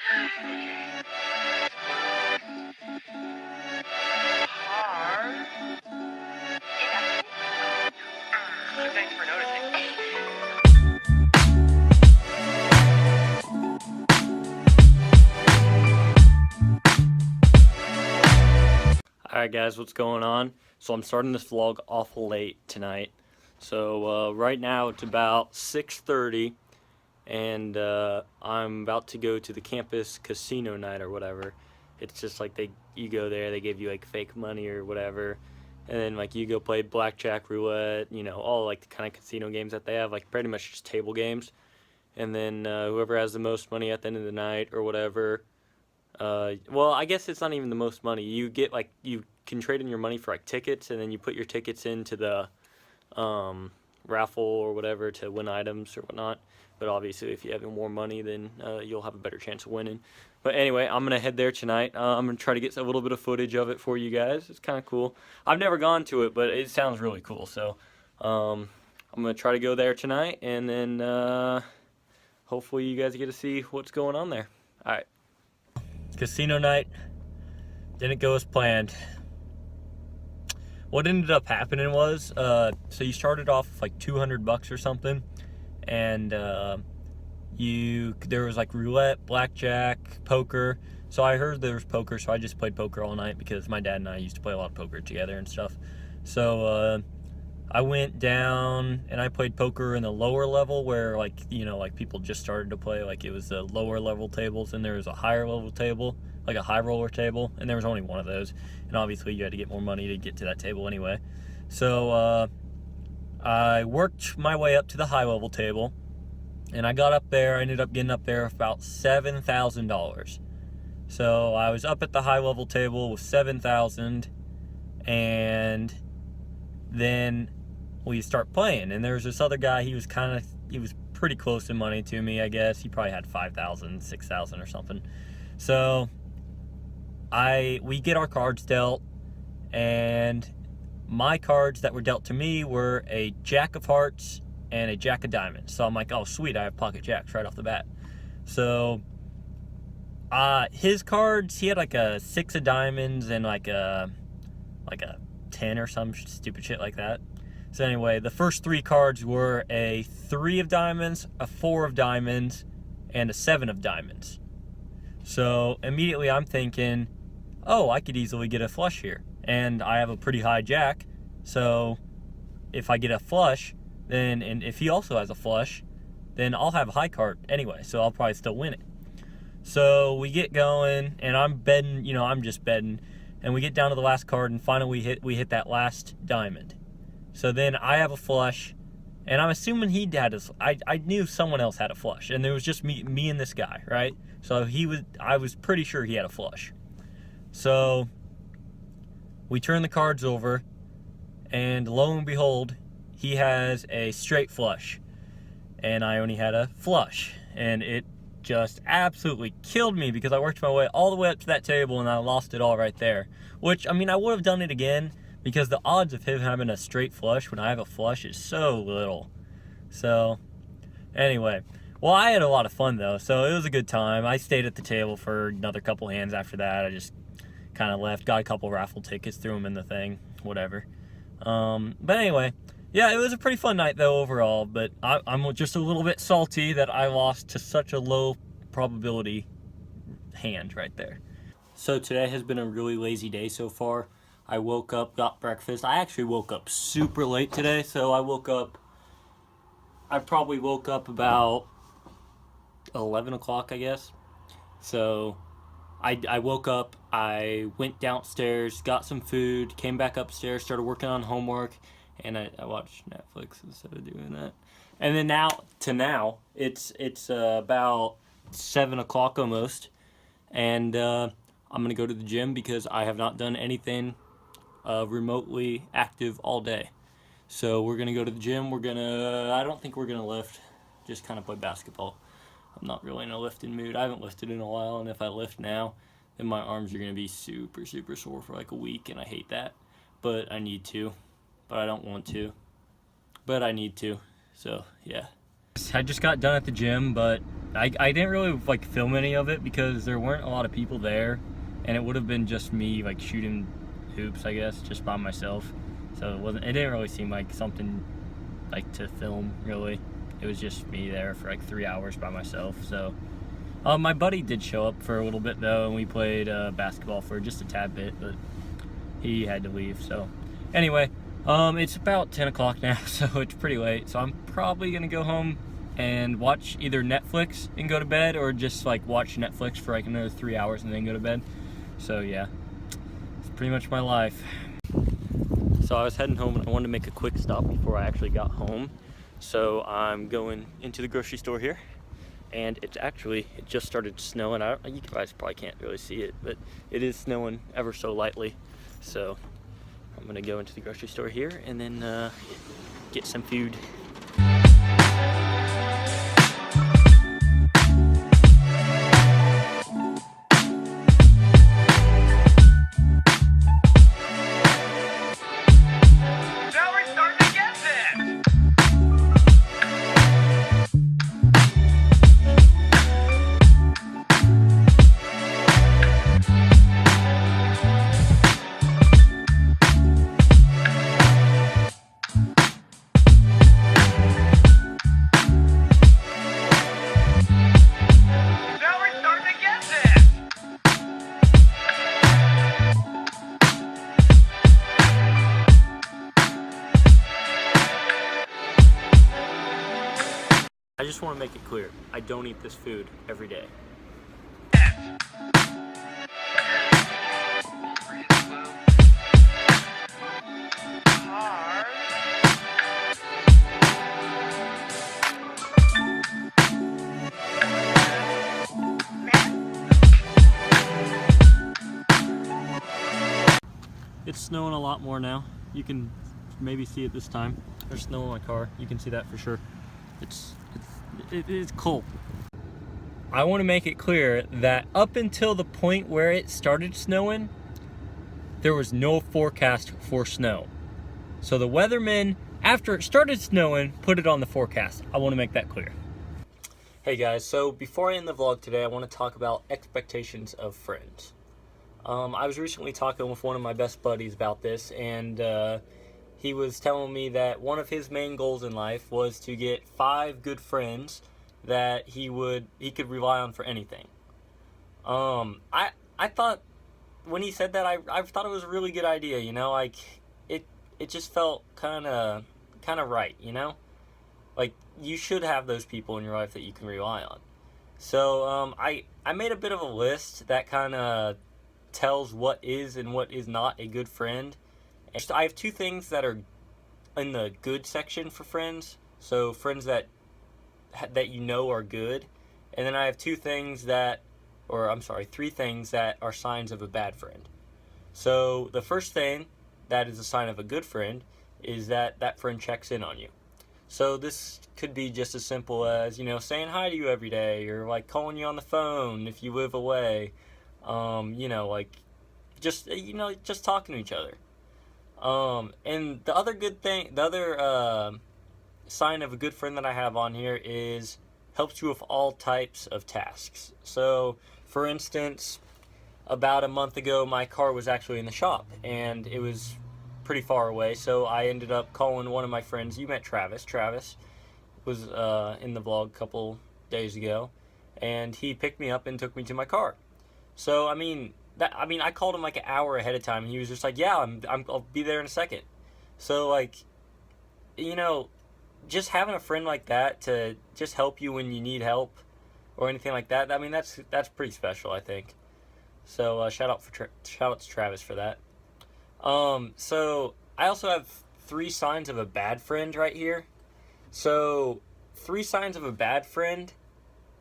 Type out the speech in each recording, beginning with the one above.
Thanks for noticing. Alright guys, what's going on? So I'm starting this vlog awful late tonight. So right now it's about 6:30 and I'm about to go to the campus casino night or whatever. It's just like you go there, they give you like fake money or whatever, and then like you go play blackjack, roulette, you know, all like the kind of casino games that they have, like pretty much just table games. And then whoever has the most money at the end of the night or whatever, well, I guess it's not even the most money. You get like you can trade in your money for like tickets, and then you put your tickets into the raffle or whatever to win items or whatnot. But obviously, if you have more money, then you'll have a better chance of winning. But anyway, I'm gonna head there tonight. I'm gonna try to get a little bit of footage of it for you guys. It's kind of cool. I've never gone to it, but it sounds really cool. So I'm gonna try to go there tonight, and then hopefully you guys get to see what's going on there. All right. Casino night didn't go as planned. What ended up happening was, so you started off with like $200 or something, and there was like roulette, blackjack, poker. So I heard there was poker, so I just played poker all night because my dad and I used to play a lot of poker together and stuff. So I went down and I played poker in the lower level where, like, you know, like people just started to play. Like it was the lower level tables, and there was a higher level table, like a high roller table, and there was only one of those. And obviously you had to get more money to get to that table anyway. So I worked my way up to the high level table, and I got up there. I ended up getting up there with about $7,000. So I was up at the high level table with $7,000, and then we start playing, and there was this other guy. He was pretty close in money to me, I guess. He probably had 5,000, 6,000 or something. So we get our cards dealt, and my cards that were dealt to me were a jack of hearts and a jack of diamonds. So I'm like, oh sweet, I have pocket jacks right off the bat. So his cards, he had like a 6 of diamonds and like a 10 or some stupid shit like that. So anyway, the first 3 cards were a 3 of diamonds, a 4 of diamonds, and a 7 of diamonds. So immediately I'm thinking, oh, I could easily get a flush here. And I have a pretty high jack, so if I get a flush, then, and if he also has a flush, then I'll have a high card anyway, so I'll probably still win it. So we get going, and I'm betting, you know, I'm just betting, and we get down to the last card, and finally we hit that last diamond. So then I have a flush, and I'm assuming he had a, I knew someone else had a flush, and there was just me and this guy, right? So I was pretty sure he had a flush. So we turn the cards over, and lo and behold, he has a straight flush, and I only had a flush, and it just absolutely killed me because I worked my way all the way up to that table and I lost it all right there. Which, I mean, I would have done it again because the odds of him having a straight flush when I have a flush is so little. So anyway, well, I had a lot of fun though, so it was a good time. I stayed at the table for another couple hands after that. I just kind of left, got a couple raffle tickets, threw them in the thing, whatever. But anyway, yeah, it was a pretty fun night though overall, but I'm just a little bit salty that I lost to such a low probability hand right there. So today has been a really lazy day so far. I woke up, got breakfast. I actually woke up super late today, so I probably woke up about 11 o'clock, I guess. So I woke up, I went downstairs, got some food, came back upstairs, started working on homework, and I watched Netflix instead of doing that. And then now, it's about 7 o'clock almost, and I'm going to go to the gym because I have not done anything remotely active all day. So we're going to go to the gym. I don't think we're going to lift, just kind of play basketball. I'm not really in a lifting mood. I haven't lifted in a while, and if I lift now, then my arms are going to be super, super sore for like a week, and I hate that. But I need to. But I don't want to. But I need to. So, yeah. I just got done at the gym, but I didn't really like film any of it because there weren't a lot of people there, and it would have been just me like shooting hoops, I guess, just by myself. So it didn't really seem like something like to film really. It was just me there for like 3 hours by myself. So my buddy did show up for a little bit though, and we played basketball for just a tad bit, but he had to leave. So anyway, it's about 10 o'clock now, so it's pretty late. So I'm probably gonna go home and watch either Netflix and go to bed, or just like watch Netflix for like another 3 hours and then go to bed. So yeah, it's pretty much my life. So I was heading home and I wanted to make a quick stop before I actually got home. So I'm going into the grocery store here, and it just started snowing. You guys probably can't really see it, but it is snowing ever so lightly. So I'm gonna go into the grocery store here and then get some food. I just want to make it clear, I don't eat this food every day. It's snowing a lot more now. You can maybe see it this time. There's snow in my car. You can see that for sure. It is cold. I want to make it clear that up until the point where it started snowing, there was no forecast for snow. So the weathermen, after it started snowing, put it on the forecast. I want to make that clear. Hey guys, so before I end the vlog today, I want to talk about expectations of friends. I was recently talking with one of my best buddies about this, and he was telling me that one of his main goals in life was to get 5 good friends that he could rely on for anything. I thought when he said that, I thought it was a really good idea. You know, like it just felt kind of right. You know, like you should have those people in your life that you can rely on. So I made a bit of a list that kind of tells what is and what is not a good friend. I have 2 things that are in the good section for friends. So friends that you know are good. And then I have 3 things that are signs of a bad friend. So the first thing that is a sign of a good friend is that friend checks in on you. So this could be just as simple as, you know, saying hi to you every day, or like calling you on the phone if you live away. You know, like just talking to each other. And the other sign of a good friend that I have on here is helps you with all types of tasks. So, for instance, about a month ago, my car was actually in the shop, and it was pretty far away, so I ended up calling one of my friends. You met Travis. Travis was in the vlog a couple days ago, and he picked me up and took me to my car. So, I called him like an hour ahead of time, and he was just like, yeah, I'll be there in a second. So, like, you know, just having a friend like that to just help you when you need help or anything like that, that's pretty special, I think. So, shout out to Travis for that. So, I also have 3 signs of a bad friend right here. So, 3 signs of a bad friend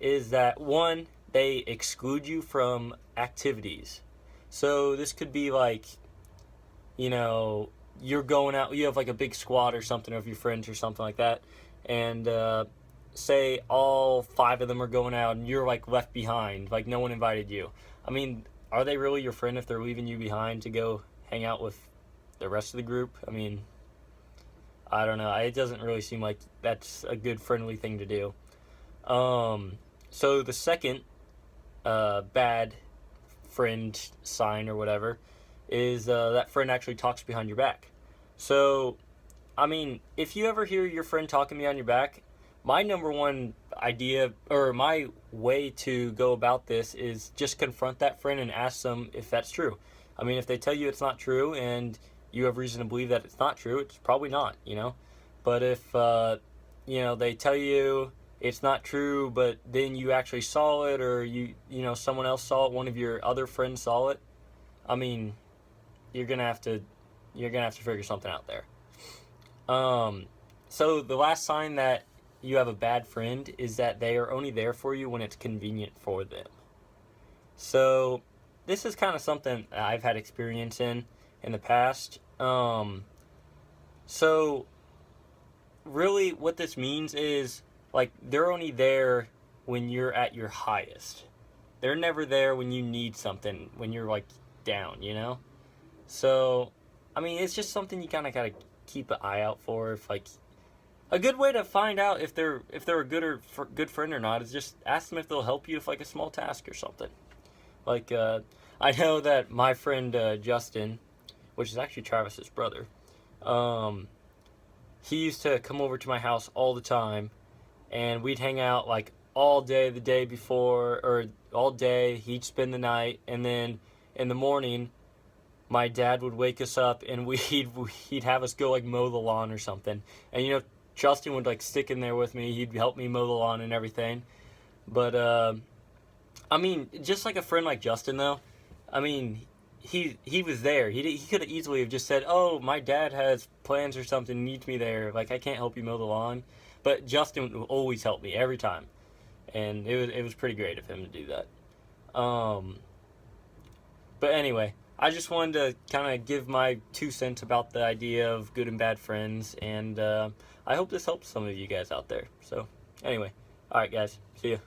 is that, 1, they exclude you from activities. So this could be like, you know, you're going out, you have like a big squad or something of your friends or something like that, and say all 5 of them are going out and you're like left behind, like no one invited you. Are they really your friend if they're leaving you behind to go hang out with the rest of the group? I don't know. It doesn't really seem like that's a good friendly thing to do. So the second bad friend sign or whatever is that friend actually talks behind your back. So, I mean, if you ever hear your friend talking behind your back, my number one idea or my way to go about this is just confront that friend and ask them if that's true. I mean, if they tell you it's not true and you have reason to believe that it's not true, it's probably not, you know? But if, they tell you it's not true, but then you actually saw it, or someone else saw it, one of your other friends saw it, I mean, you're gonna have to figure something out there. So the last sign that you have a bad friend is that they are only there for you when it's convenient for them. So this is kind of something I've had experience in the past. So really what this means is, like, they're only there when you're at your highest. They're never there when you need something, when you're, like, down, you know? So, I mean, it's just something you kind of gotta keep an eye out for. If, like, a good way to find out if they're a good friend or not is just ask them if they'll help you with, like, a small task or something. Like, I know that my friend Justin, which is actually Travis's brother, he used to come over to my house all the time, and we'd hang out like all day the day before, or all day. He'd spend the night, and then in the morning, my dad would wake us up, and he'd have us go like mow the lawn or something. And Justin would like stick in there with me. He'd help me mow the lawn and everything. But I mean, just like a friend like Justin though, I mean, he was there. He could have easily have just said, "Oh, my dad has plans or something, needs me there. Like, I can't help you mow the lawn." But Justin would always help me every time, and it was pretty great of him to do that. But anyway, I just wanted to kind of give my 2 cents about the idea of good and bad friends, and I hope this helps some of you guys out there. So anyway, all right, guys, see ya.